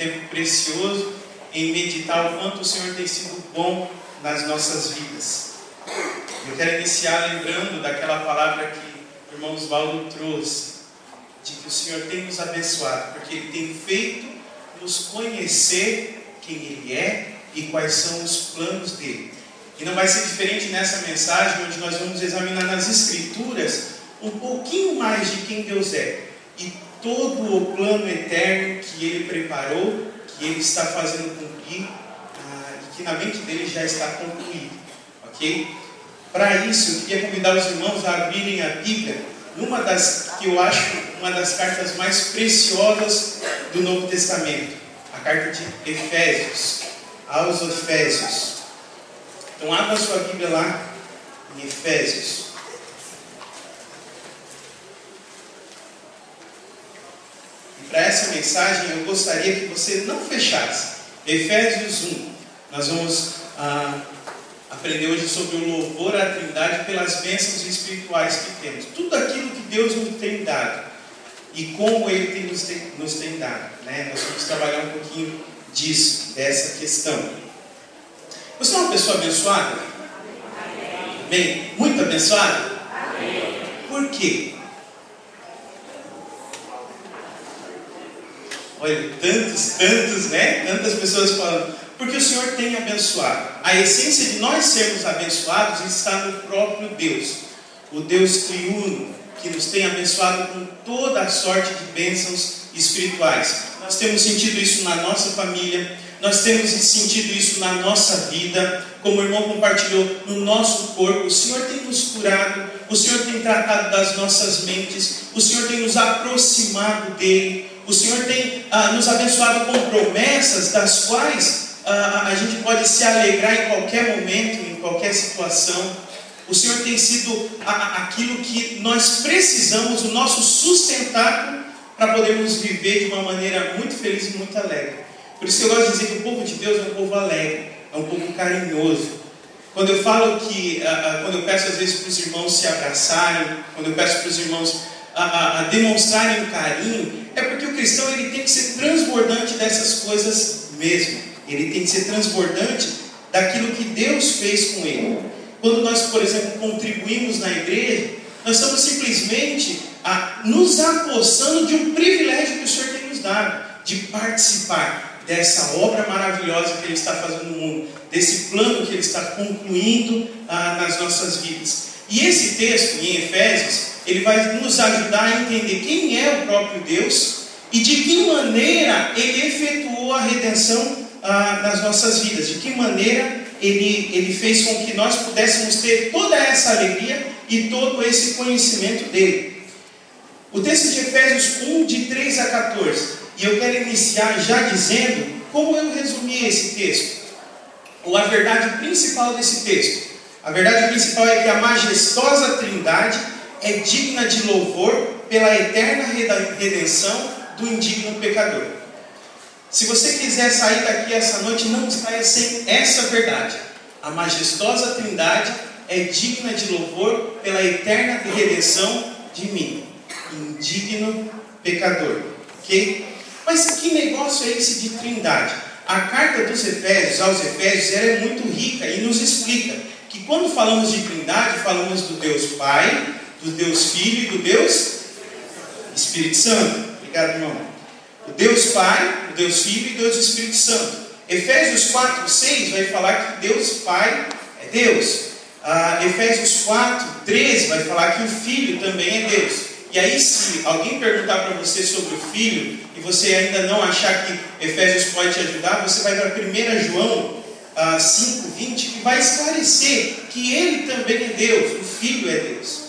tempo precioso em meditar o quanto o Senhor tem sido bom nas nossas vidas. Eu quero iniciar lembrando daquela palavra que o irmão Osvaldo trouxe, de que o Senhor tem nos abençoado, porque Ele tem feito nos conhecer quem Ele é e quais são os planos dEle. E não vai ser diferente nessa mensagem, onde nós vamos examinar nas Escrituras um pouquinho mais de quem Deus é e todo o plano eterno que Ele preparou, que Ele está fazendo cumprir e que na mente dEle já está concluído, ok? Para isso, eu queria convidar os irmãos a abrirem a Bíblia numa das, que eu acho uma das cartas mais preciosas do Novo Testamento, a carta de Efésios, aos Efésios. Então abra a sua Bíblia lá em Efésios. E para essa mensagem eu gostaria que você não fechasse. Efésios 1. Nós vamos aprender hoje sobre o louvor à Trindade pelas bênçãos espirituais que temos. Tudo aquilo que Deus nos tem dado e como Ele tem nos tem dado, né? Nós vamos trabalhar um pouquinho disso, dessa questão. Você é uma pessoa abençoada? Amém? Muito abençoada? Amém. Por quê? Olha, tantos, né? Tantas pessoas falando. Porque o Senhor tem abençoado. A essência de nós sermos abençoados está no próprio Deus. O Deus triuno, que nos tem abençoado com toda a sorte de bênçãos espirituais. Nós temos sentido isso na nossa família, nós temos sentido isso na nossa vida, como o irmão compartilhou, no nosso corpo. O Senhor tem nos curado, o Senhor tem tratado das nossas mentes, o Senhor tem nos aproximado dEle, o Senhor tem nos abençoado com promessas das quais a gente pode se alegrar em qualquer momento, em qualquer situação. O Senhor tem sido aquilo que nós precisamos, o nosso sustentáculo, para podermos viver de uma maneira muito feliz e muito alegre. Por isso que eu gosto de dizer que o povo de Deus é um povo alegre, é um povo carinhoso. Quando eu falo que, quando eu peço às vezes para os irmãos se abraçarem, quando eu peço para os irmãos a demonstrarem carinho, é porque o cristão ele tem que ser transbordante dessas coisas mesmo. Ele tem que ser transbordante daquilo que Deus fez com ele. Quando nós, por exemplo, contribuímos na igreja, nós estamos simplesmente nos apossando de um privilégio que o Senhor tem nos dado, de participar dessa obra maravilhosa que Ele está fazendo no mundo, desse plano que Ele está concluindo nas nossas vidas. E esse texto, em Efésios, ele vai nos ajudar a entender quem é o próprio Deus e de que maneira Ele efetuou a redenção nas nossas vidas, de que maneira Ele fez com que nós pudéssemos ter toda essa alegria e todo esse conhecimento dEle. O texto de Efésios 1, de 3 a 14, e eu quero iniciar já dizendo como eu resumi esse texto, ou a verdade principal desse texto. A verdade principal é que a majestosa Trindade é digna de louvor pela eterna redenção do indigno pecador. Se você quiser sair daqui essa noite, não saia sem essa verdade. A majestosa Trindade é digna de louvor pela eterna redenção de mim, indigno pecador. Ok? Mas que negócio é esse de Trindade? A carta dos Efésios, aos Efésios, ela é muito rica e nos explica que quando falamos de Trindade, falamos do Deus Pai, do Deus Filho e do Deus Espírito Santo. Obrigado, irmão. O Deus Pai, o Deus Filho e Deus Espírito Santo. Efésios 4, 6 vai falar que Deus Pai é Deus. Efésios 4, 13 vai falar que o Filho também é Deus. E aí, se alguém perguntar para você sobre o Filho e você ainda não achar que Efésios pode te ajudar, você vai para 1 João 5, 20, que vai esclarecer que Ele também é Deus, o Filho é Deus.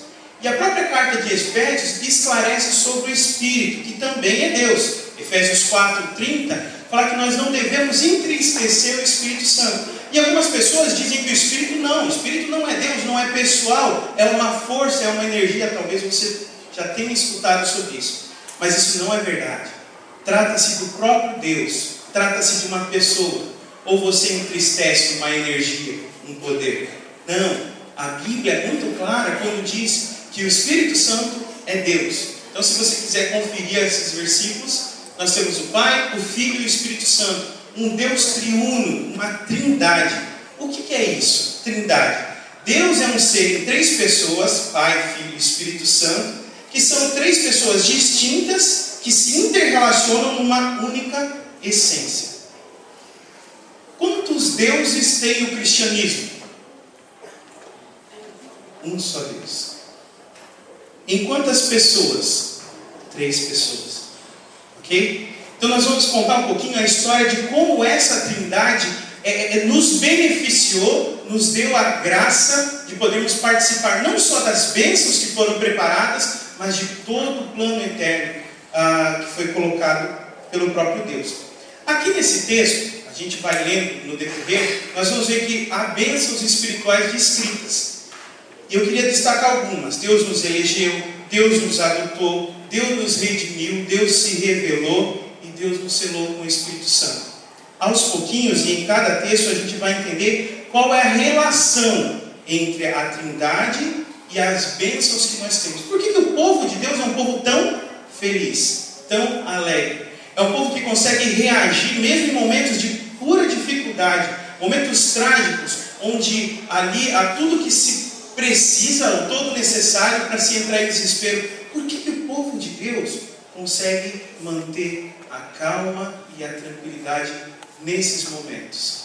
E a própria carta de Efésios esclarece sobre o Espírito, que também é Deus. Efésios 4, 30 fala que nós não devemos entristecer o Espírito Santo. E algumas pessoas dizem que o Espírito não é Deus, não é pessoal, é uma força, é uma energia. Talvez você já tenha escutado sobre isso, mas isso não é verdade. Trata-se do próprio Deus, trata-se de uma pessoa. Ou você entristece uma energia, um poder? Não, a Bíblia é muito clara quando diz que o Espírito Santo é Deus. Então, se você quiser conferir esses versículos, Nós temos o Pai, o Filho e o Espírito Santo. Um Deus triuno, uma trindade. O que é isso? Trindade. Deus é um ser em 3 pessoas, Pai, Filho e Espírito Santo, que são 3 pessoas distintas que se interrelacionam numa única essência. Quantos deuses tem o cristianismo? Um só Deus. Em quantas pessoas? 3 pessoas. Ok? Então nós vamos contar um pouquinho a história de como essa trindade nos beneficiou, nos deu a graça de podermos participar não só das bênçãos que foram preparadas, mas de todo o plano eterno que foi colocado pelo próprio Deus. Aqui nesse texto, a gente vai lendo no decorrer, nós vamos ver que há bênçãos espirituais descritas. E eu queria destacar algumas. Deus nos elegeu, Deus nos adotou, Deus nos redimiu, Deus se revelou e Deus nos selou com o Espírito Santo. Aos pouquinhos, e em cada texto, a gente vai entender qual é a relação entre a trindade e as bênçãos que nós temos. Por que o povo de Deus é um povo tão feliz, tão alegre? É um povo que consegue reagir mesmo em momentos de pura dificuldade, momentos trágicos, onde ali há tudo que se precisa, o todo necessário para se entrar em desespero. Por que o povo de Deus consegue manter a calma e a tranquilidade nesses momentos?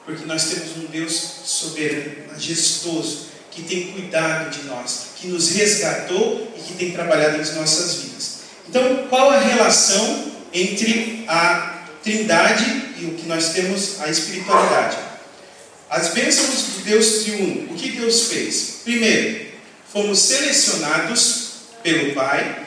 Porque nós temos um Deus soberano, majestoso, que tem cuidado de nós, que nos resgatou e que tem trabalhado nas nossas vidas. Então, qual a relação entre a trindade e o que nós temos, a espiritualidade? As bênçãos de Deus triuno. O que Deus fez? Primeiro, fomos selecionados pelo Pai,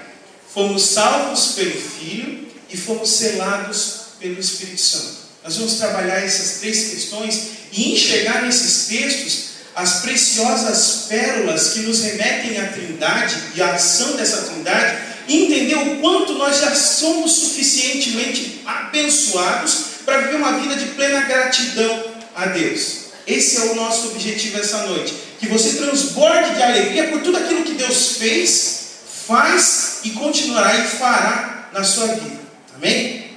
fomos salvos pelo Filho e fomos selados pelo Espírito Santo. Nós vamos trabalhar essas 3 questões e enxergar nesses textos as preciosas pérolas que nos remetem à trindade e à ação dessa trindade, e entender o quanto nós já somos suficientemente abençoados para viver uma vida de plena gratidão a Deus. Esse é o nosso objetivo essa noite. Que você transborde de alegria por tudo aquilo que Deus fez, faz e continuará e fará na sua vida. Amém?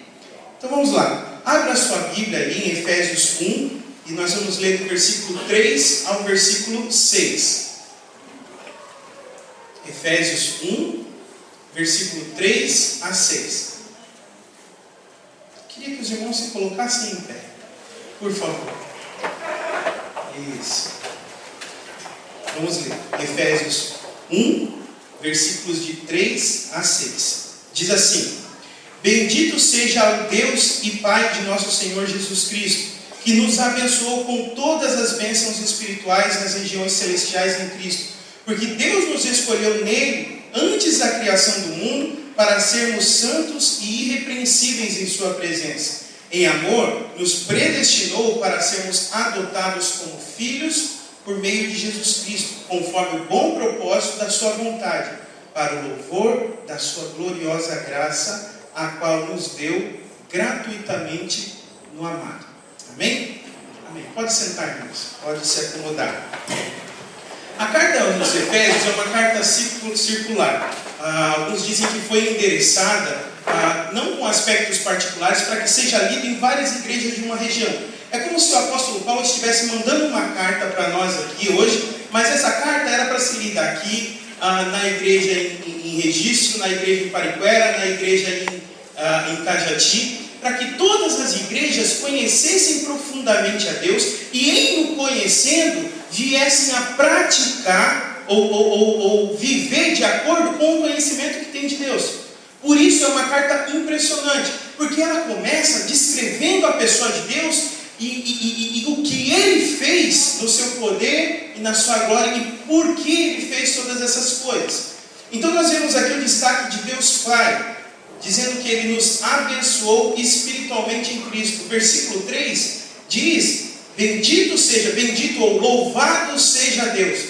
Então vamos lá. Abra a sua Bíblia aí em Efésios 1 e nós vamos ler do versículo 3 ao versículo 6. Efésios 1, versículo 3 a 6. Queria que os irmãos se colocassem em pé, por favor. Isso. Vamos ler. Efésios 1, versículos de 3 a 6. Diz assim: Bendito seja o Deus e Pai de nosso Senhor Jesus Cristo, que nos abençoou com todas as bênçãos espirituais nas regiões celestiais em Cristo, porque Deus nos escolheu nele antes da criação do mundo para sermos santos e irrepreensíveis em sua presença. Em amor, nos predestinou para sermos adotados como filhos por meio de Jesus Cristo, conforme o bom propósito da sua vontade, para o louvor da sua gloriosa graça, a qual nos deu gratuitamente no amado. Amém? Amém. Pode sentar, irmãos. Pode se acomodar. A carta aos Efésios é uma carta circular. Alguns dizem que foi endereçada, não com aspectos particulares, para que seja lida em várias igrejas de uma região. É como se o apóstolo Paulo estivesse mandando uma carta para nós aqui hoje, mas essa carta era para ser lida aqui, na igreja em Registro, na igreja em Pariquera, na igreja em Cajati, para que todas as igrejas conhecessem profundamente a Deus e, em o conhecendo, viessem a praticar ou viver de acordo com o conhecimento que tem de Deus. Por isso é uma carta impressionante, porque ela começa descrevendo a pessoa de Deus e o que Ele fez no seu poder e na sua glória e por que Ele fez todas essas coisas. Então nós vemos aqui o destaque de Deus Pai, dizendo que Ele nos abençoou espiritualmente em Cristo. O versículo 3 diz: bendito ou louvado seja Deus.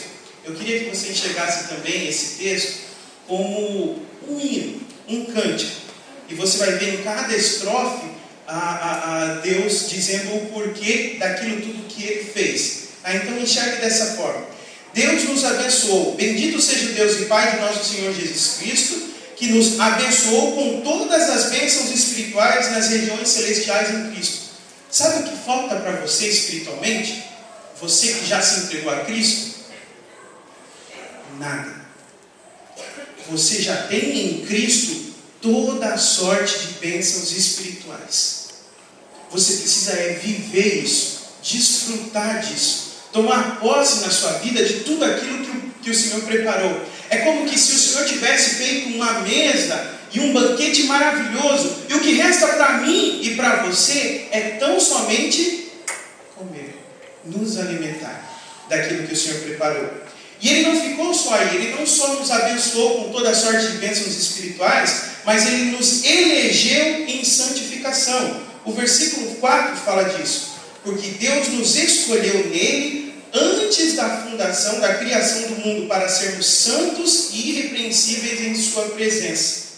Eu queria que você enxergasse também esse texto como um hino, um cântico. E você vai ver em cada estrofe a Deus dizendo o porquê daquilo tudo que Ele fez. Então enxergue dessa forma. Deus nos abençoou. Bendito seja o Deus e Pai de nosso Senhor Jesus Cristo, que nos abençoou com todas as bênçãos espirituais nas regiões celestiais em Cristo. Sabe o que falta para você espiritualmente? Você que já se entregou a Cristo? Nada. Você já tem em Cristo toda a sorte de bênçãos espirituais. Você precisa viver isso, desfrutar disso, tomar posse na sua vida de tudo aquilo que o Senhor preparou. É como que se o Senhor tivesse feito uma mesa e um banquete maravilhoso, e o que resta para mim e para você é tão somente comer, nos alimentar daquilo que o Senhor preparou. E Ele não ficou só aí, Ele não só nos abençoou com toda a sorte de bênçãos espirituais, mas Ele nos elegeu em santificação. O versículo 4 fala disso. Porque Deus nos escolheu nele antes da fundação, da criação do mundo, para sermos santos e irrepreensíveis em sua presença.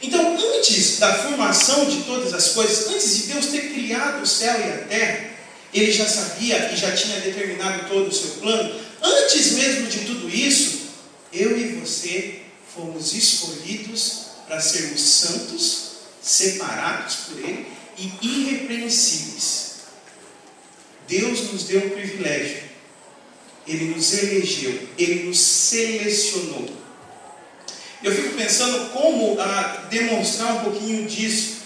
Então, antes da formação de todas as coisas, antes de Deus ter criado o céu e a terra, Ele já sabia e já tinha determinado todo o seu plano. Antes mesmo de tudo isso, eu e você fomos escolhidos para sermos santos, separados por Ele e irrepreensíveis. Deus nos deu um privilégio. Ele nos elegeu, Ele nos selecionou. Eu fico pensando como demonstrar um pouquinho disso.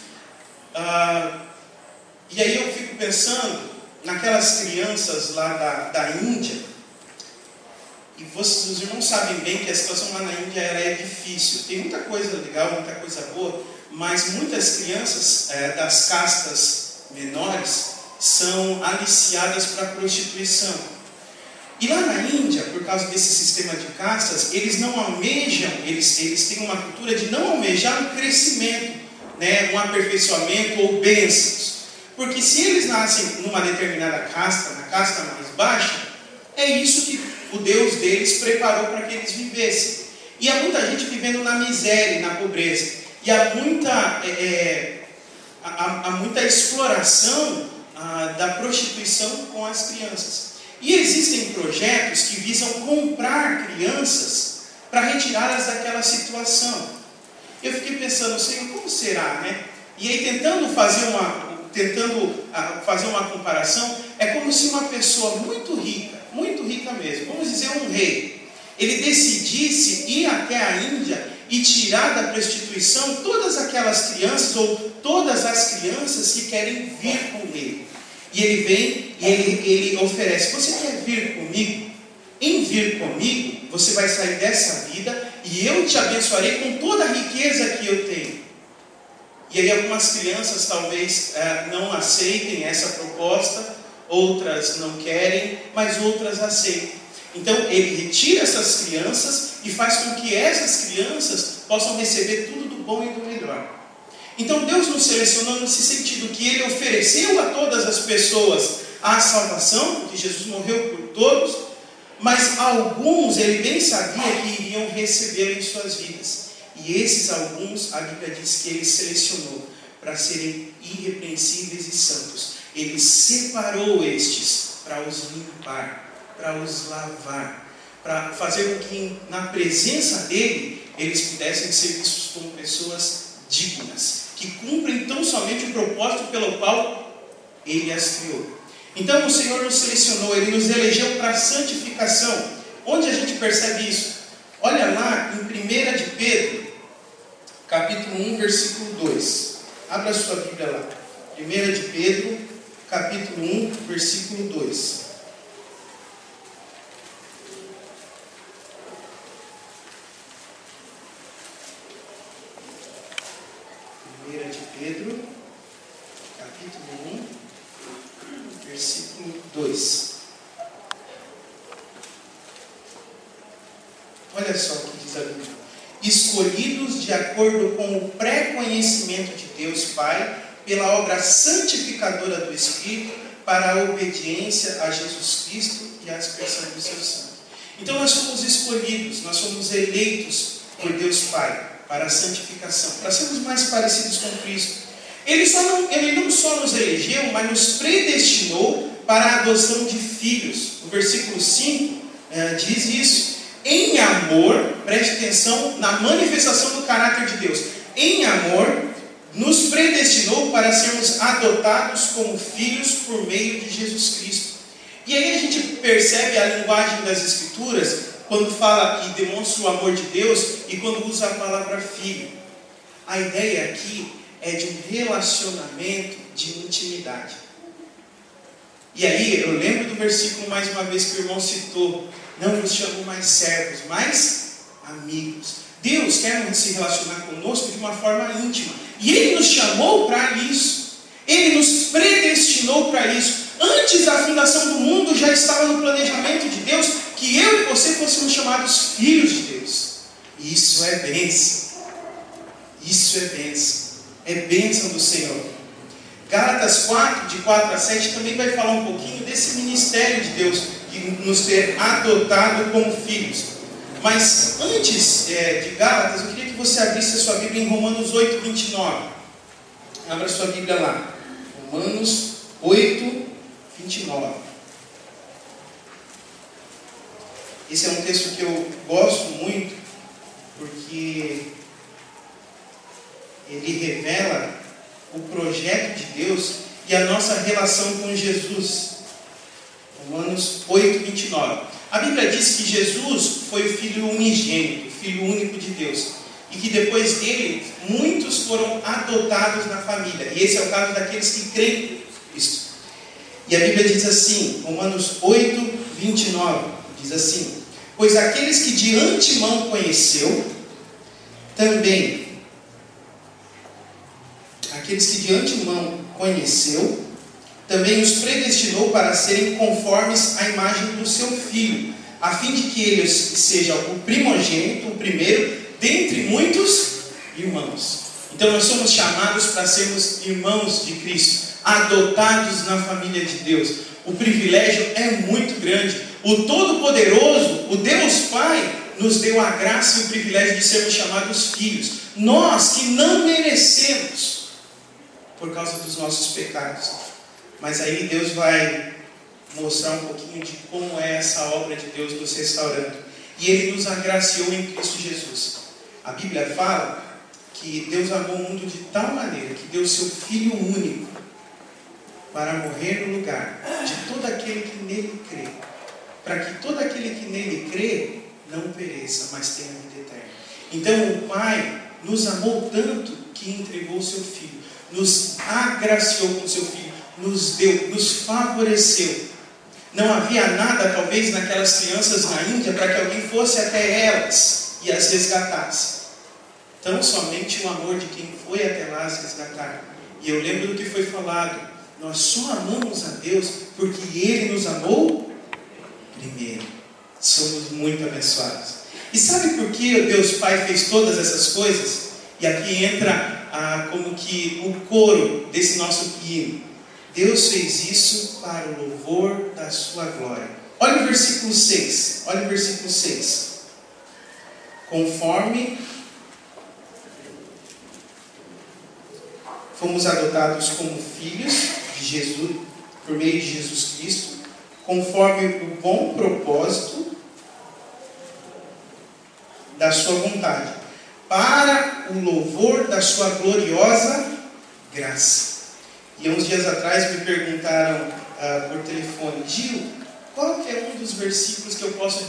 E aí eu fico pensando naquelas crianças lá da Índia. E os irmãos sabem bem que a situação lá na Índia ela é difícil. Tem muita coisa legal, muita coisa boa, mas muitas crianças das castas menores são aliciadas para a prostituição. E lá na Índia, por causa desse sistema de castas, eles não almejam, eles têm uma cultura de não almejar um crescimento, um aperfeiçoamento ou bênçãos. Porque se eles nascem numa determinada casta, na casta mais baixa, é isso que o Deus deles preparou para que eles vivessem. E há muita gente vivendo na miséria, na pobreza. E há muita exploração da prostituição com as crianças. E existem projetos que visam comprar crianças para retirá-las daquela situação. Eu fiquei pensando, Senhor, como será, né? E aí tentando fazer uma comparação, é como se uma pessoa muito rica mesmo, vamos dizer um rei, ele decidisse ir até a Índia e tirar da prostituição todas aquelas crianças ou todas as crianças que querem vir com ele. E ele vem e ele oferece: você quer vir comigo? Em vir comigo, você vai sair dessa vida e eu te abençoarei com toda a riqueza que eu tenho. E aí algumas crianças talvez não aceitem essa proposta, outras não querem, mas outras aceitam. Então ele retira essas crianças e faz com que essas crianças possam receber tudo do bom e do melhor. Então Deus nos selecionou nesse sentido, que Ele ofereceu a todas as pessoas a salvação, porque Jesus morreu por todos, mas alguns Ele bem sabia que iriam recebê-lo em suas vidas. E esses alguns, a Bíblia diz que Ele selecionou para serem irrepreensíveis e santos. Ele separou estes para os limpar, para os lavar, para fazer com que na presença dEle eles pudessem ser vistos como pessoas dignas, que cumprem tão somente o propósito pelo qual Ele as criou. Então o Senhor nos selecionou, Ele nos elegeu para a santificação. Onde a gente percebe isso? Olha lá em 1 de Pedro, capítulo 1, versículo 2. Abra a sua Bíblia lá. 1 de Pedro, capítulo 1, versículo 2. 1 de Pedro, capítulo 1, versículo 2. Olha só o que diz a Bíblia. Escolhidos de acordo com o pré-conhecimento de Deus Pai, pela obra santificadora do Espírito, para a obediência a Jesus Cristo e a expressão do seu sangue. Então nós somos escolhidos, nós somos eleitos por Deus Pai para a santificação, para sermos mais parecidos com Cristo. Ele não só nos elegeu, mas nos predestinou para a adoção de filhos. O versículo 5 diz isso, em amor, preste atenção na manifestação do caráter de Deus, em amor, nos predestinou para sermos adotados como filhos por meio de Jesus Cristo. E aí a gente percebe a linguagem das Escrituras, quando fala e demonstra o amor de Deus, e quando usa a palavra filho. A ideia aqui é de um relacionamento de intimidade. E aí eu lembro do versículo mais uma vez que o irmão citou: não nos chamam mais servos, mas amigos. Deus quer se relacionar conosco de uma forma íntima, e Ele nos chamou para isso. Ele nos predestinou para isso. Antes da fundação do mundo já estava no planejamento de Deus que eu e você fôssemos chamados filhos de Deus. E isso é bênção. Isso é bênção. É bênção do Senhor. Gálatas 4, de 4 a 7, também vai falar um pouquinho desse ministério de Deus, de nos ter adotado como filhos. Mas antes de Gálatas, eu queria que você abrisse a sua Bíblia em Romanos 8, 29. Abra a sua Bíblia lá. Romanos 8, 29. Esse é um texto que eu gosto muito, porque ele revela o projeto de Deus e a nossa relação com Jesus. Romanos 8, 29. A Bíblia diz que Jesus foi o Filho unigênito, o Filho único de Deus, e que depois dele, muitos foram adotados na família. E esse é o caso daqueles que creem em Cristo. E a Bíblia diz assim, Romanos 8, 29, diz assim: pois aqueles que de antemão conheceu, também os predestinou para serem conformes à imagem do seu Filho, a fim de que ele seja o primogênito, o primeiro, dentre muitos irmãos. Então nós somos chamados para sermos irmãos de Cristo, adotados na família de Deus. O privilégio é muito grande. O Todo-Poderoso, o Deus Pai, nos deu a graça e o privilégio de sermos chamados filhos. Nós que não merecemos, por causa dos nossos pecados. Mas aí Deus vai mostrar um pouquinho de como é essa obra de Deus nos restaurando. E Ele nos agraciou em Cristo Jesus. A Bíblia fala que Deus amou o mundo de tal maneira que deu seu Filho único para morrer no lugar de todo aquele que nele crê, para que todo aquele que nele crê não pereça, mas tenha vida eterna. Então o Pai nos amou tanto que entregou o seu Filho, nos agraciou com o seu Filho, nos deu, nos favoreceu. Não havia nada, talvez, naquelas crianças na Índia para que alguém fosse até elas e as resgatasse. Tão somente o amor de quem foi até lá as resgatar. E eu lembro do que foi falado: nós só amamos a Deus porque Ele nos amou primeiro. Somos muito abençoados. E sabe por que Deus Pai fez todas essas coisas? E aqui entra como que o coro desse nosso hino. Deus fez isso para o louvor da sua glória. Olha o versículo 6. Olha o versículo 6. Conforme fomos adotados como filhos de Jesus, por meio de Jesus Cristo, conforme o bom propósito da sua vontade, para o louvor da sua gloriosa graça. E uns dias atrás me perguntaram por telefone: Gil, qual que é um dos versículos que eu posso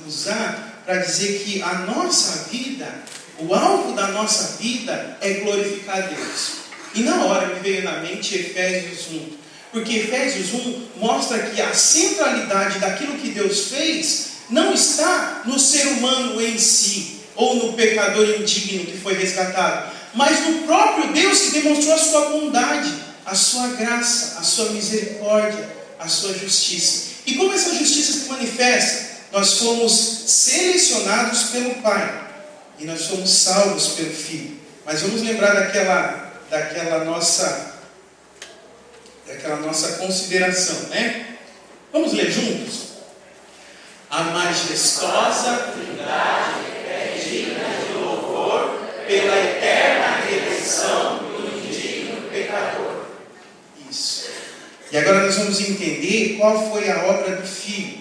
usar para dizer que a nossa vida, o alvo da nossa vida é glorificar Deus? E na hora me veio na mente Efésios 1. Porque Efésios 1 mostra que a centralidade daquilo que Deus fez não está no ser humano em si, ou no pecador indigno que foi resgatado, mas no próprio Deus que demonstrou a sua bondade, a sua graça, a sua misericórdia, a sua justiça. E como essa justiça se manifesta? Nós fomos selecionados pelo Pai e nós fomos salvos pelo Filho. Mas vamos lembrar daquela nossa consideração, né? Vamos ler juntos? A majestosa Trindade é digna de louvor pela eterna redenção do indigno pecador. Isso. E agora nós vamos entender qual foi a obra do Filho.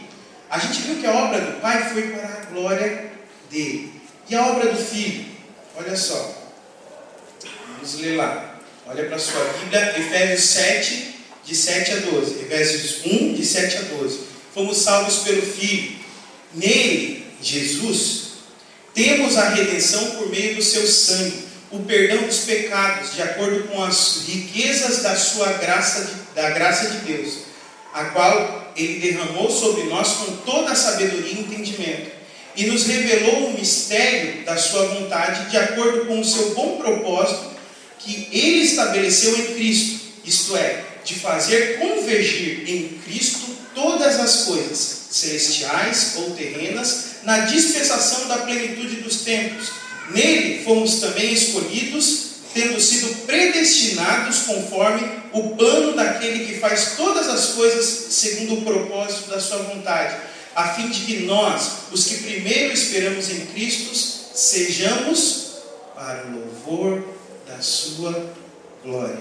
A gente viu que a obra do Pai foi para glória dele. E a obra do Filho? Olha só. Vamos ler lá. Olha para a sua Bíblia, Efésios 7, de 7 a 12. Efésios 1, de 7 a 12. Fomos salvos pelo Filho. Nele, Jesus, temos a redenção por meio do seu sangue, o perdão dos pecados, de acordo com as riquezas da sua graça, da graça de Deus, a qual Ele derramou sobre nós com toda a sabedoria e entendimento, e nos revelou o mistério da sua vontade, de acordo com o seu bom propósito, que Ele estabeleceu em Cristo, isto é, de fazer convergir em Cristo todas as coisas, celestiais ou terrenas, na dispensação da plenitude dos tempos. Nele fomos também escolhidos, tendo sido predestinados conforme o plano daquele que faz todas as coisas segundo o propósito da sua vontade, a fim de que nós, os que primeiro esperamos em Cristo, sejamos para o louvor da sua glória.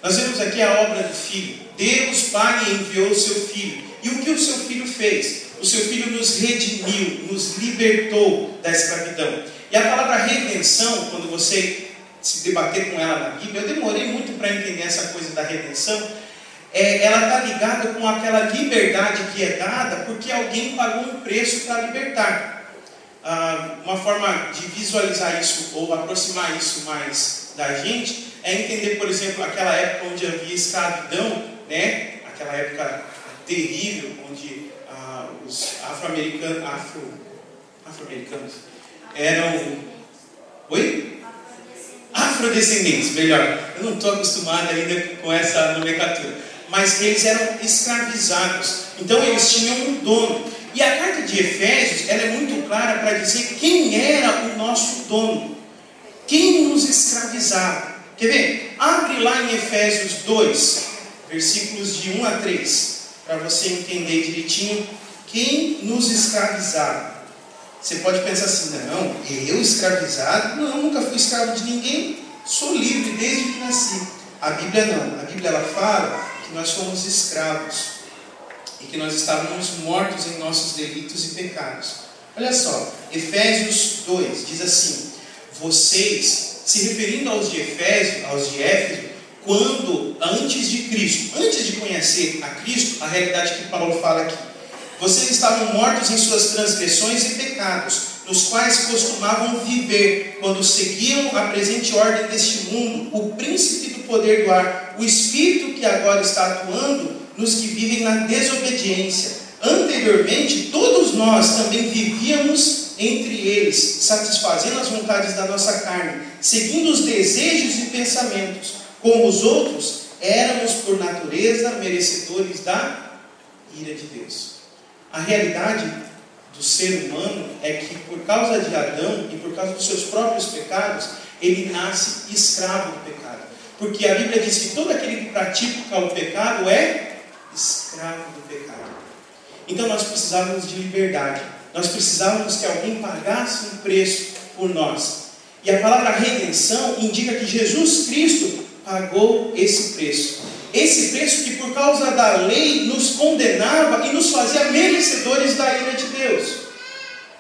Nós vemos aqui a obra do Filho. Deus Pai enviou o seu Filho. E o que o seu Filho fez? O seu Filho nos redimiu, nos libertou da escravidão. E a palavra redenção, quando você se debater com ela na Bíblia, eu demorei muito para entender essa coisa da redenção. Ela está ligada com aquela liberdade que é dada porque alguém pagou um preço para libertar. Uma forma de visualizar isso ou aproximar isso mais da gente é entender, por exemplo, aquela época onde havia escravidão, né? Aquela época terrível onde os afro-americanos eram... Oi? Afrodescendentes, melhor. Eu não estou acostumado ainda com essa nomenclatura. Mas eles eram escravizados. Então eles tinham um dono. E a carta de Efésios, ela é muito clara para dizer quem era o nosso dono. Quem nos escravizava. Quer ver? Abre lá em Efésios 2, versículos de 1 a 3, para você entender direitinho quem nos escravizava. Você pode pensar assim, não, eu escravizado? Não, nunca fui escravo de ninguém, sou livre desde que nasci. A Bíblia não, a Bíblia ela fala que nós fomos escravos e que nós estávamos mortos em nossos delitos e pecados. Olha só, Efésios 2 diz assim: vocês, se referindo aos de Éfeso, quando antes de Cristo, antes de conhecer a Cristo, a realidade que Paulo fala aqui, vocês estavam mortos em suas transgressões e pecados, nos quais costumavam viver, quando seguiam a presente ordem deste mundo, o príncipe do poder do ar, o espírito que agora está atuando nos que vivem na desobediência. Anteriormente, todos nós também vivíamos entre eles, satisfazendo as vontades da nossa carne, seguindo os desejos e pensamentos. Como os outros, éramos por natureza merecedores da ira de Deus. A realidade do ser humano é que por causa de Adão e por causa dos seus próprios pecados, ele nasce escravo do pecado. Porque a Bíblia diz que todo aquele que pratica o pecado é escravo do pecado. Então nós precisávamos de liberdade. Nós precisávamos que alguém pagasse um preço por nós. E a palavra redenção indica que Jesus Cristo pagou esse preço. Esse preço que por causa da lei nos condenava e nos fazia merecedores da ira de Deus.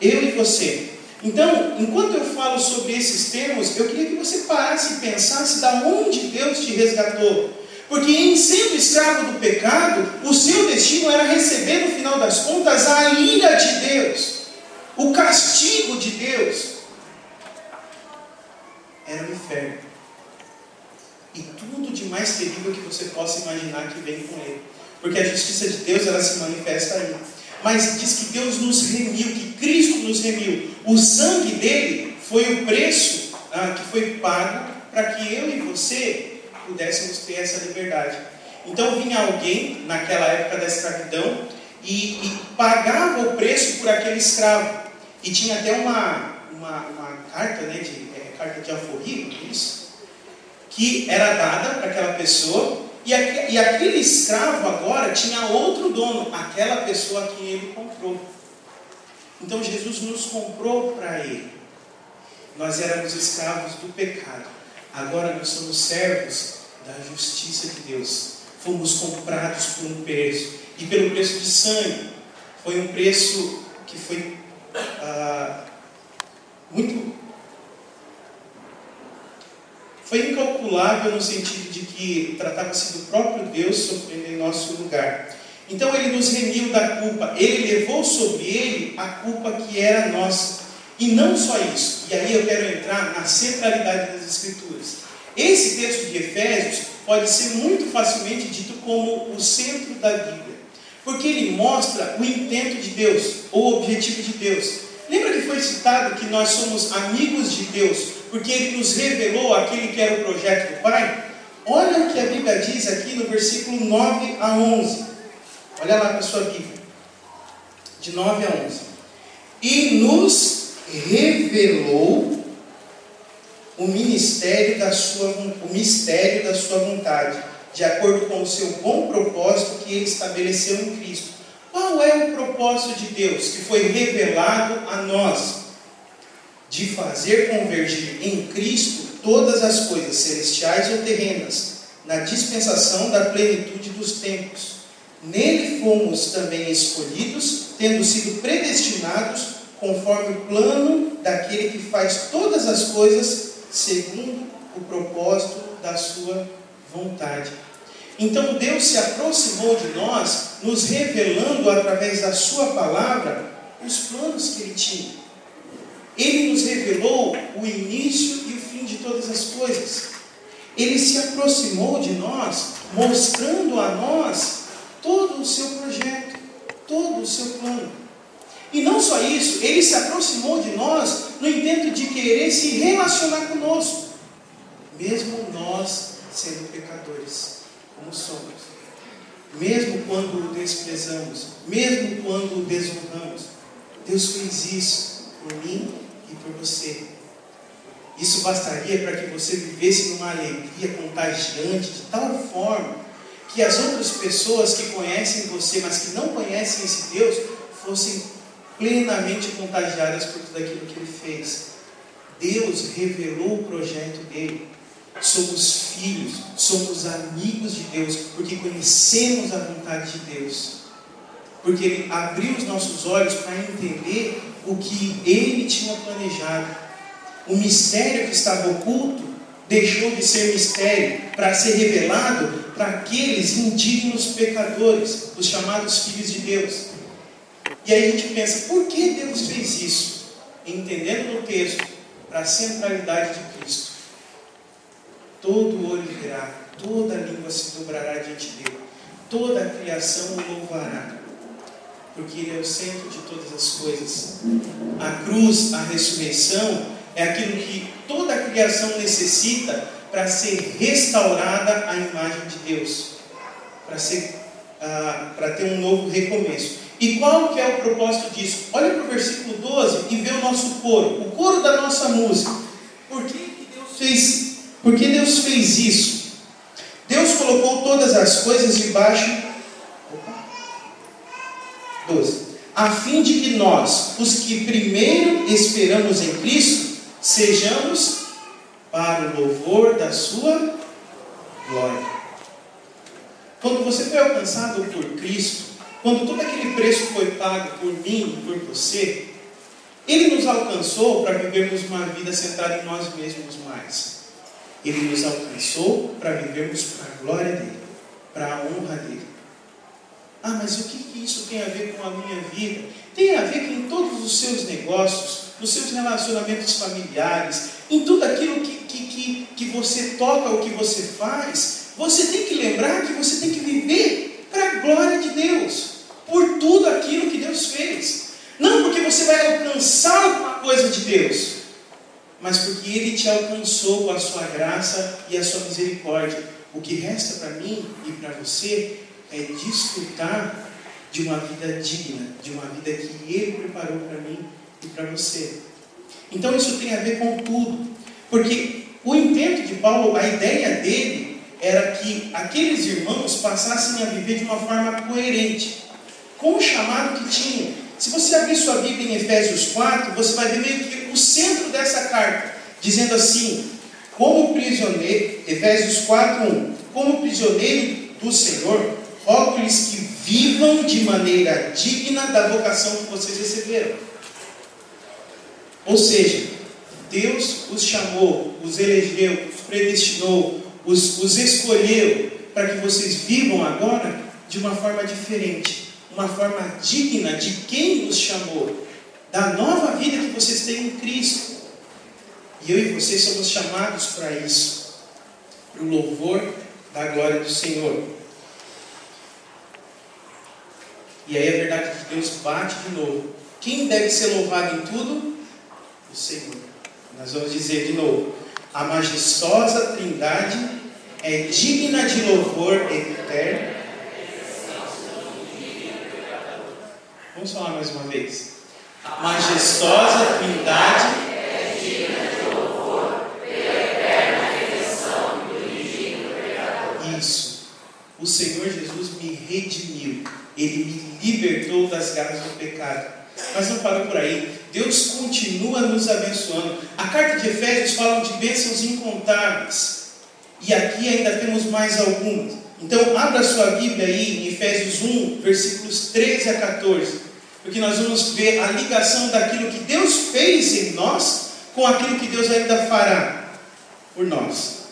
Eu e você. Então, enquanto eu falo sobre esses termos, eu queria que você parasse e pensasse de onde Deus te resgatou. Porque em sendo escravo do pecado, o seu destino era receber no final das contas a ira de Deus. O castigo de Deus. Era o inferno. E tudo de mais terrível que você possa imaginar que vem com ele. Porque a justiça de Deus, ela se manifesta aí. Mas diz que Deus nos remiu, que Cristo nos remiu. O sangue dele foi o preço que foi pago para que eu e você pudéssemos ter essa liberdade. Então vinha alguém, naquela época da escravidão, e pagava o preço por aquele escravo. E tinha até uma carta, né, carta de alforria, isso, que era dada para aquela pessoa, e aquele escravo agora tinha outro dono, aquela pessoa a quem ele comprou. Então Jesus nos comprou para ele. Nós éramos escravos do pecado, agora nós somos servos da justiça de Deus. Fomos comprados por um preço, e pelo preço de sangue. Foi um preço que foi foi incalculável no sentido de que tratava-se do próprio Deus sofrendo em nosso lugar. Então ele nos remiu da culpa, ele levou sobre ele a culpa que era nossa. E não só isso, e aí eu quero entrar na centralidade das Escrituras. Esse texto de Efésios pode ser muito facilmente dito como o centro da Bíblia, porque ele mostra o intento de Deus, ou o objetivo de Deus. Lembra que foi citado que nós somos amigos de Deus, porque ele nos revelou aquele que era o projeto do Pai? Olha o que a Bíblia diz aqui no versículo 9 a 11. Olha lá para a sua Bíblia, de 9 a 11. E nos revelou o mistério da sua vontade, de acordo com o seu bom propósito que ele estabeleceu em Cristo. Qual é o propósito de Deus que foi revelado a nós? De fazer convergir em Cristo todas as coisas, celestiais ou terrenas, na dispensação da plenitude dos tempos. Nele fomos também escolhidos, tendo sido predestinados, conforme o plano daquele que faz todas as coisas segundo o propósito da sua vontade. Então Deus se aproximou de nós, nos revelando através da sua palavra os planos que Ele tinha. Ele nos revelou o início e o fim de todas as coisas. Ele se aproximou de nós, mostrando a nós todo o seu projeto, todo o seu plano. E não só isso, Ele se aproximou de nós no intento de querer se relacionar conosco, mesmo nós sendo pecadores, como somos. Mesmo quando o desprezamos, mesmo quando o desonramos, Deus fez isso por mim e por você. Isso bastaria para que você vivesse numa alegria contagiante, de tal forma que as outras pessoas que conhecem você, mas que não conhecem esse Deus, fossem plenamente contagiadas por tudo aquilo que Ele fez. Deus revelou o projeto dele. Somos filhos, somos amigos de Deus, porque conhecemos a vontade de Deus. Porque Ele abriu os nossos olhos para entender o que Ele tinha planejado. O mistério que estava oculto deixou de ser mistério para ser revelado para aqueles indignos pecadores, os chamados filhos de Deus. E aí a gente pensa, por que Deus fez isso? Entendendo no texto, para a centralidade de Cristo. Todo olho verá, toda língua se dobrará diante dele, toda a criação o louvará, porque Ele é o centro de todas as coisas. A cruz, a ressurreição, é aquilo que toda a criação necessita para ser restaurada à imagem de Deus, para ter um novo recomeço. E qual que é o propósito disso? Olha para o versículo 12 e vê o nosso coro, o coro da nossa música. Por que Deus fez isso? Deus colocou todas as coisas debaixo 12. A fim de que nós, os que primeiro esperamos em Cristo, sejamos para o louvor da sua glória. Quando você foi alcançado por Cristo, quando todo aquele preço foi pago por mim e por você, Ele nos alcançou para vivermos uma vida centrada em nós mesmos mais. Ele nos alcançou para vivermos para a glória dEle, para a honra dEle. Ah, mas o que isso tem a ver com a minha vida? Tem a ver que em todos os seus negócios, nos seus relacionamentos familiares, em tudo aquilo que você toca, o que você faz, você tem que lembrar que você tem que viver para a glória de Deus, por tudo aquilo que Deus fez. Não porque você vai alcançar alguma coisa de Deus, mas porque Ele te alcançou com a sua graça e a sua misericórdia. O que resta para mim e para você é desfrutar de uma vida digna, de uma vida que Ele preparou para mim e para você. Então isso tem a ver com tudo, porque o intento de Paulo, a ideia dele, era que aqueles irmãos passassem a viver de uma forma coerente com o chamado que tinham. Se você abrir sua Bíblia em Efésios 4, você vai ver meio que o centro dessa carta, dizendo assim, como prisioneiro, Efésios 4:1, como prisioneiro do Senhor, rogo-lhes que vivam de maneira digna da vocação que vocês receberam. Ou seja, Deus os chamou, os elegeu, os predestinou, os escolheu para que vocês vivam agora de uma forma diferente, uma forma digna de quem os chamou, da nova vida que vocês têm em Cristo. E eu e vocês somos chamados para isso, para o louvor da glória do Senhor. E aí a verdade de Deus bate de novo. Quem deve ser louvado em tudo? O Senhor. Nós vamos dizer de novo: a majestosa Trindade é digna de louvor eterno. Vamos falar mais uma vez. A majestosa Trindade é digna de louvor pela eterna redenção do indigno pecador. Isso. O Senhor Jesus me redimiu. Ele me libertou das garras do pecado. Mas não parou por aí. Deus continua nos abençoando. A carta de Efésios fala de bênçãos incontáveis. E aqui ainda temos mais algumas. Então abra sua Bíblia aí em Efésios 1, versículos 13 a 14. Porque nós vamos ver a ligação daquilo que Deus fez em nós com aquilo que Deus ainda fará por nós.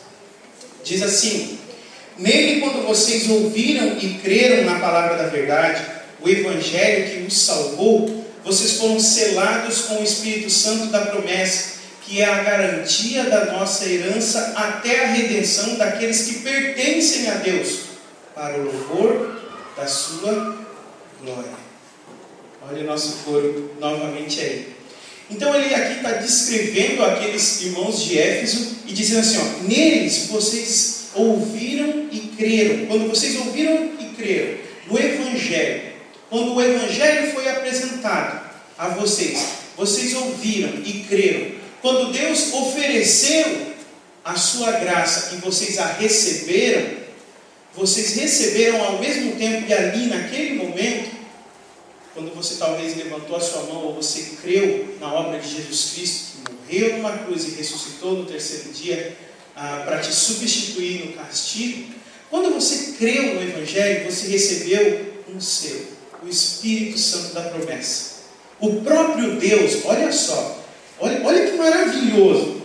Diz assim: nele, quando vocês ouviram e creram na palavra da verdade, o Evangelho que os salvou, vocês foram selados com o Espírito Santo da promessa, que é a garantia da nossa herança até a redenção daqueles que pertencem a Deus, para o louvor da sua glória. Olha o nosso coro novamente aí. Então ele aqui está descrevendo aqueles irmãos de Éfeso e dizendo assim, ó, neles vocês ouviram e creram. Quando vocês ouviram e creram no Evangelho, quando o Evangelho foi apresentado a vocês, vocês ouviram e creram. Quando Deus ofereceu a sua graça e vocês a receberam, vocês receberam ao mesmo tempo e ali naquele momento, quando você talvez levantou a sua mão ou você creu na obra de Jesus Cristo, que morreu numa cruz e ressuscitou no terceiro dia para te substituir no castigo, quando você creu no Evangelho, você recebeu um selo, o Espírito Santo da promessa. O próprio Deus, olha só, olha que maravilhoso.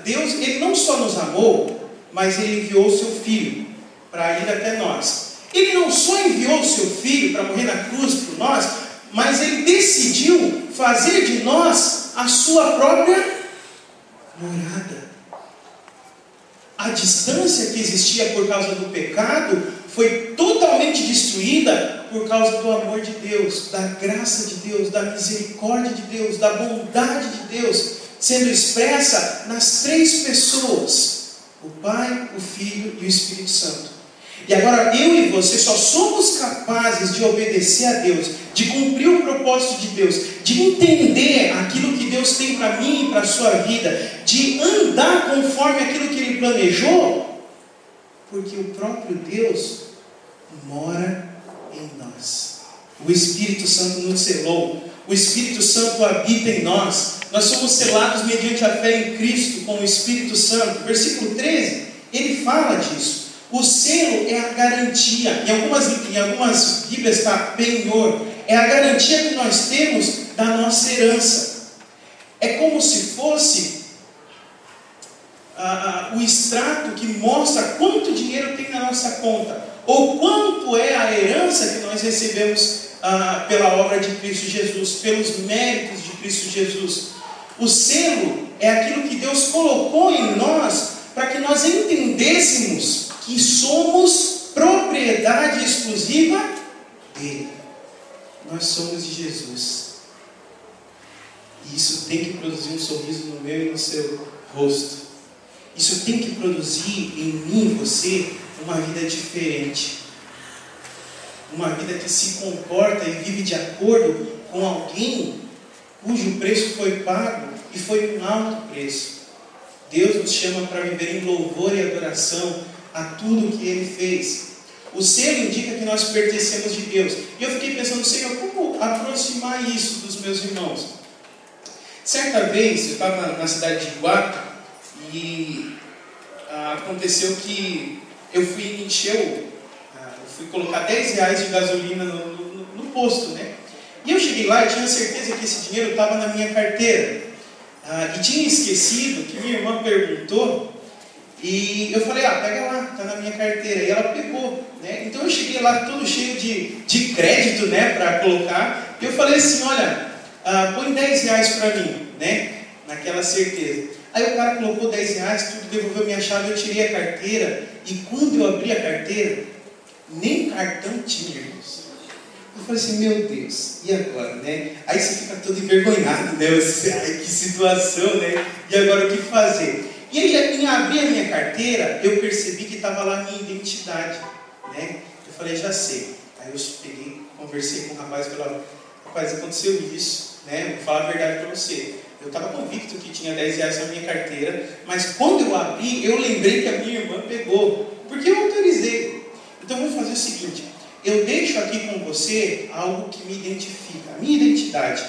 Deus, Ele não só nos amou, mas Ele enviou o seu Filho para ir até nós. Ele não só enviou o seu Filho para morrer na cruz por nós, mas Ele decidiu fazer de nós a sua própria morada. A distância que existia por causa do pecado foi totalmente destruída por causa do amor de Deus, da graça de Deus, da misericórdia de Deus, da bondade de Deus, sendo expressa nas três pessoas, o Pai, o Filho e o Espírito Santo. E agora eu e você só somos capazes de obedecer a Deus, de cumprir o propósito de Deus, de entender aquilo que Deus tem para mim e para a sua vida, de andar conforme aquilo que Ele planejou, porque o próprio Deus mora em nós. O Espírito Santo nos selou, o Espírito Santo habita em nós, nós somos selados mediante a fé em Cristo com o Espírito Santo. Versículo 13, ele fala disso. O selo é a garantia, em algumas Bíblias está penhor, é a garantia que nós temos da nossa herança. É como se fosse o extrato que mostra quanto dinheiro tem na nossa conta, ou quanto é a herança que nós recebemos pela obra de Cristo Jesus, pelos méritos de Cristo Jesus. O selo é aquilo que Deus colocou em nós para que nós entendêssemos que somos propriedade exclusiva dele. Nós somos de Jesus. E isso tem que produzir um sorriso no meu e no seu rosto. Isso tem que produzir em mim e você uma vida diferente. Uma vida que se comporta e vive de acordo com alguém cujo preço foi pago e foi um alto preço. Deus nos chama para viver em louvor e adoração a tudo que Ele fez. O selo indica que nós pertencemos de Deus. E eu fiquei pensando, Senhor, como aproximar isso dos meus irmãos? Certa vez, eu estava na cidade de Iguape e aconteceu que eu fui colocar R$10 de gasolina no posto, né? E eu cheguei lá e tinha certeza que esse dinheiro estava na minha carteira. E tinha esquecido que minha irmã perguntou. E eu falei, pega lá, está na minha carteira. E ela pegou, né? Então eu cheguei lá todo cheio de crédito, né, para colocar. E eu falei assim, olha, põe R$10 para mim, né? Naquela certeza. Aí o cara colocou R$10, tudo, devolveu minha chave, eu tirei a carteira. E quando eu abri a carteira, nem cartão tinha, irmãos. Eu falei assim, meu Deus, e agora, né? Aí você fica todo envergonhado, né? Você, ai, que situação, né? E agora o que fazer? E aí, em abrir a minha carteira, eu percebi que estava lá a minha identidade, né? Eu falei, já sei. Aí eu peguei, conversei com o rapaz e falei, rapaz, aconteceu isso, né? Vou falar a verdade para você. Eu estava convicto que tinha R$10 na minha carteira, mas quando eu abri, eu lembrei que a minha irmã pegou, porque eu autorizei. Então vamos fazer o seguinte, eu deixo aqui com você algo que me identifica, a minha identidade,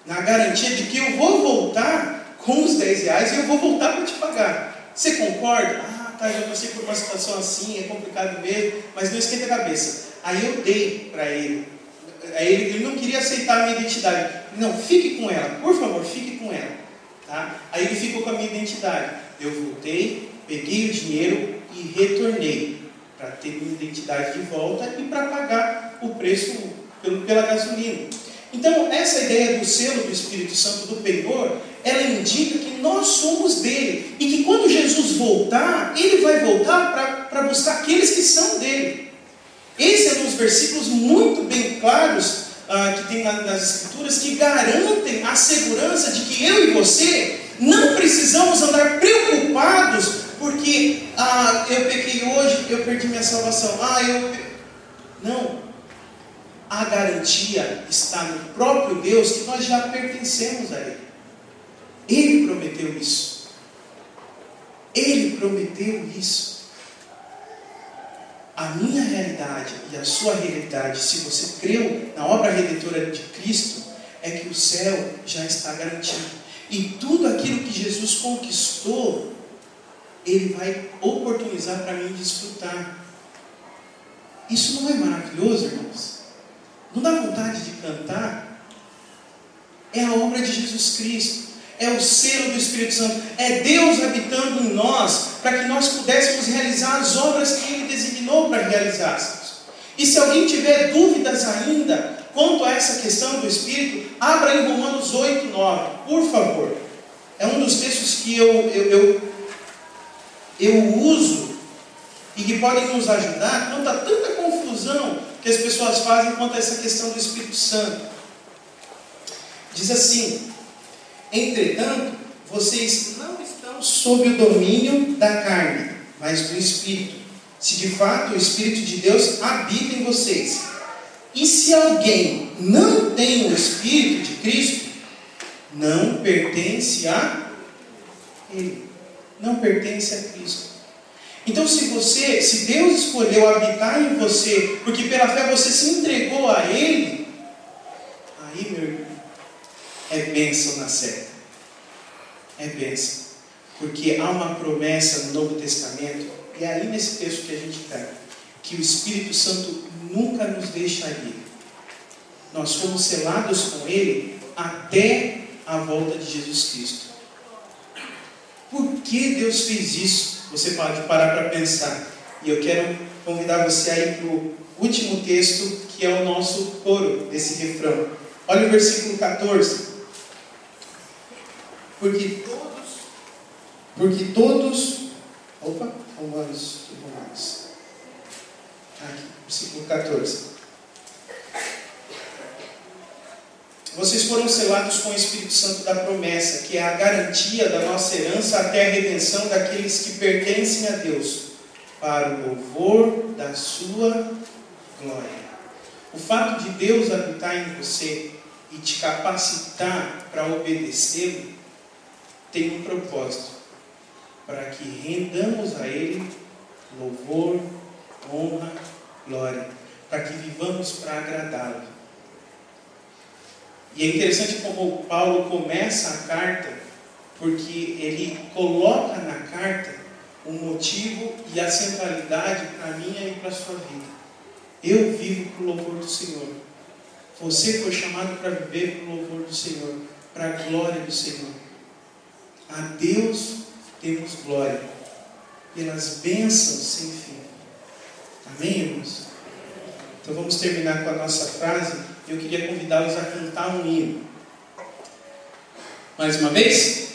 na garantia de que eu vou voltar com os R$10 e eu vou voltar para te pagar. Você concorda? Tá, já passei por uma situação assim, é complicado mesmo, mas não esquenta a cabeça. Aí eu dei para ele. Aí ele não queria aceitar a minha identidade. Não, fique com ela, por favor, fique com ela. Tá? Aí ele ficou com a minha identidade. Eu voltei, peguei o dinheiro e retornei para ter minha identidade de volta e para pagar o preço pela gasolina. Então, essa ideia do selo do Espírito Santo do penhor, ela indica que nós somos dele. E que quando Jesus voltar, ele vai voltar para buscar aqueles que são dele. Esse é um dos versículos muito bem claros que tem nas Escrituras, que garantem a segurança de que eu e você não precisamos andar preocupados porque eu pequei hoje, eu perdi minha salvação. Não. A garantia está no próprio Deus, que nós já pertencemos a Ele. Ele prometeu isso. Ele prometeu isso. A minha realidade e a sua realidade, se você creu na obra redentora de Cristo, é que o céu já está garantido. E tudo aquilo que Jesus conquistou, Ele vai oportunizar para mim desfrutar. Isso não é maravilhoso, irmãos? Não dá vontade de cantar? É a obra de Jesus Cristo. É o selo do Espírito Santo. É Deus habitando em nós, para que nós pudéssemos realizar as obras que Ele designou para realizarmos. E se alguém tiver dúvidas ainda quanto a essa questão do Espírito, abra em Romanos 8, 9, por favor. É um dos textos que eu uso e que podem nos ajudar quanto a tanta confusão que as pessoas fazem quanto a essa questão do Espírito Santo. Diz assim: entretanto, vocês não estão sob o domínio da carne, mas do Espírito, se de fato o Espírito de Deus habita em vocês. E se alguém não tem o Espírito de Cristo, não pertence a Ele, não pertence a Cristo. Então, se Deus escolheu habitar em você, porque pela fé você se entregou a Ele, aí, meu irmão, é bênção na certa. É bênção. Porque há uma promessa no Novo Testamento, e é aí nesse texto que a gente está, que o Espírito Santo nunca nos deixaria. Nós fomos selados com Ele até a volta de Jesus Cristo. Por que Deus fez isso? Você pode parar para pensar. E eu quero convidar você a ir para o último texto, que é o nosso coro desse refrão. Olha o versículo 14. Porque todos. Opa, Romanos. Aqui, versículo 14. Vocês foram selados com o Espírito Santo da promessa, que é a garantia da nossa herança até a redenção daqueles que pertencem a Deus, para o louvor da sua glória. O fato de Deus habitar em você e te capacitar para obedecê-lo tem um propósito, para que rendamos a Ele louvor, honra, glória, para que vivamos para agradá-lo. E é interessante como Paulo começa a carta, porque ele coloca na carta o motivo e a centralidade para a minha e para a sua vida. Eu vivo para o louvor do Senhor. Você foi chamado para viver para o louvor do Senhor, para a glória do Senhor. A Deus temos glória, pelas bênçãos sem fim. Amém, irmãos? Então vamos terminar com a nossa frase. Eu queria convidá-los a cantar um hino. Mais uma vez.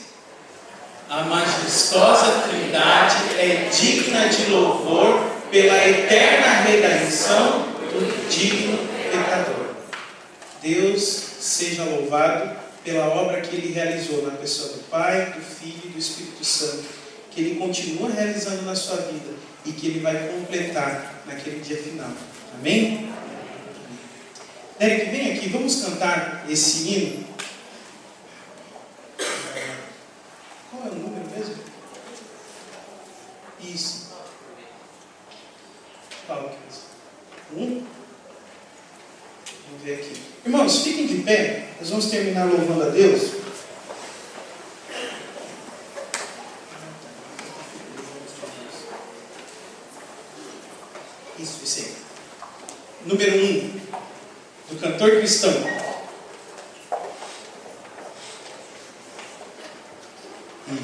A majestosa Trindade é digna de louvor pela eterna redenção do digno pecador. Deus seja louvado pela obra que Ele realizou na pessoa do Pai, do Filho e do Espírito Santo, que Ele continua realizando na sua vida e que Ele vai completar naquele dia final. Amém? Eric, vem aqui, vamos cantar esse hino. Qual é o número mesmo? Isso. Qual que é? 1? Vamos ver aqui. Irmãos, fiquem de pé. Nós vamos terminar louvando a Deus. Isso, esse aí. Número 1. Do cantor cristão.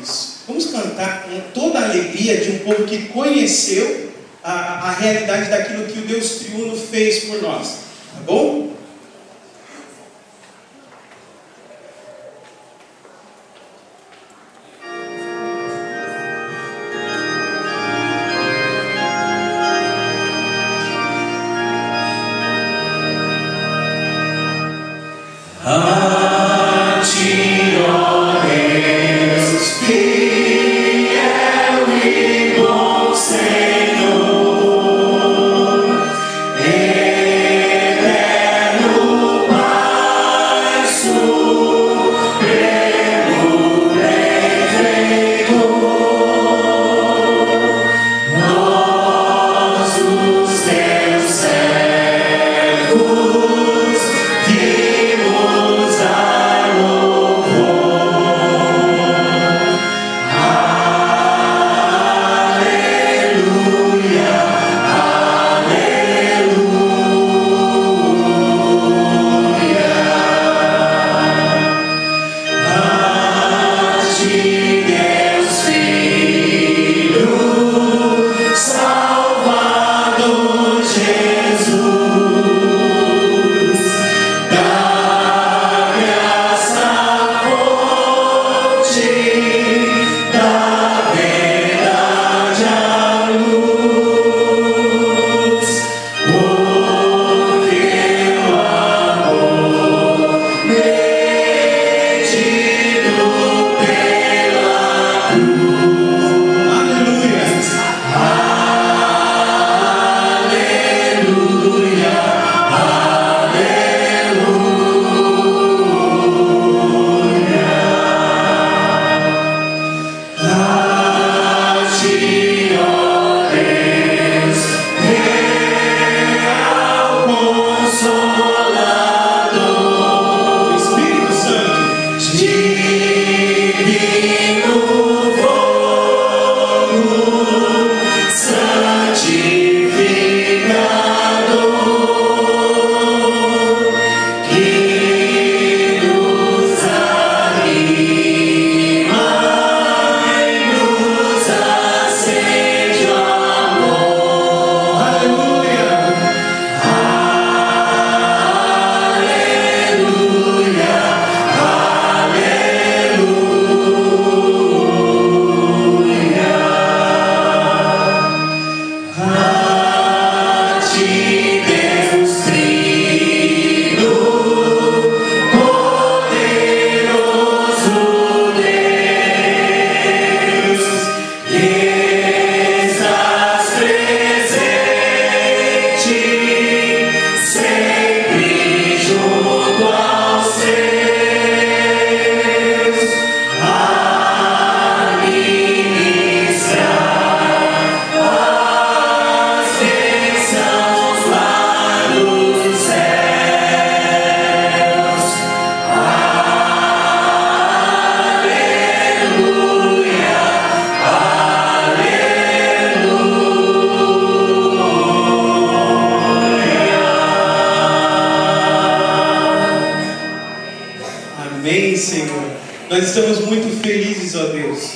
Isso. Vamos cantar com toda a alegria de um povo que conheceu a realidade daquilo que o Deus triuno fez por nós. Tá bom? Nós estamos muito felizes, ó Deus,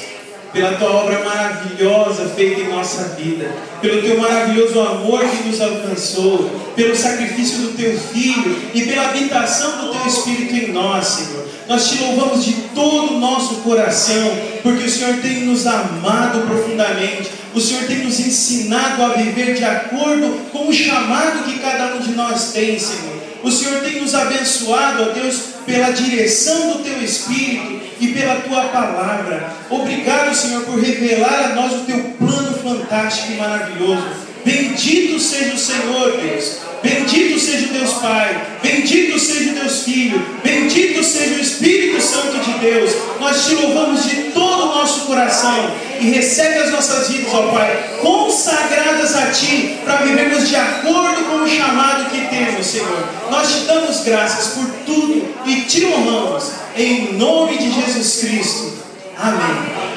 pela Tua obra maravilhosa feita em nossa vida, pelo Teu maravilhoso amor que nos alcançou, pelo sacrifício do Teu Filho e pela habitação do Teu Espírito em nós, Senhor. Nós Te louvamos de todo o nosso coração, porque o Senhor tem nos amado profundamente, o Senhor tem nos ensinado a viver de acordo com o chamado que cada um de nós tem, Senhor. O Senhor tem nos abençoado, ó Deus, pela direção do Teu Espírito e pela Tua palavra. Obrigado, Senhor, por revelar a nós o Teu plano fantástico e maravilhoso. Bendito seja o Senhor, Deus. Bendito seja o Deus Pai. Bendito seja o Deus Filho. Bendito seja o Espírito Santo de Deus. Nós Te louvamos de todo o nosso coração. E recebe as nossas vidas, ó Pai, consagradas a Ti, para vivermos de acordo com o chamado que temos, Senhor. Nós Te damos graças por tudo e Te honramos, em nome de Jesus Cristo. Amém.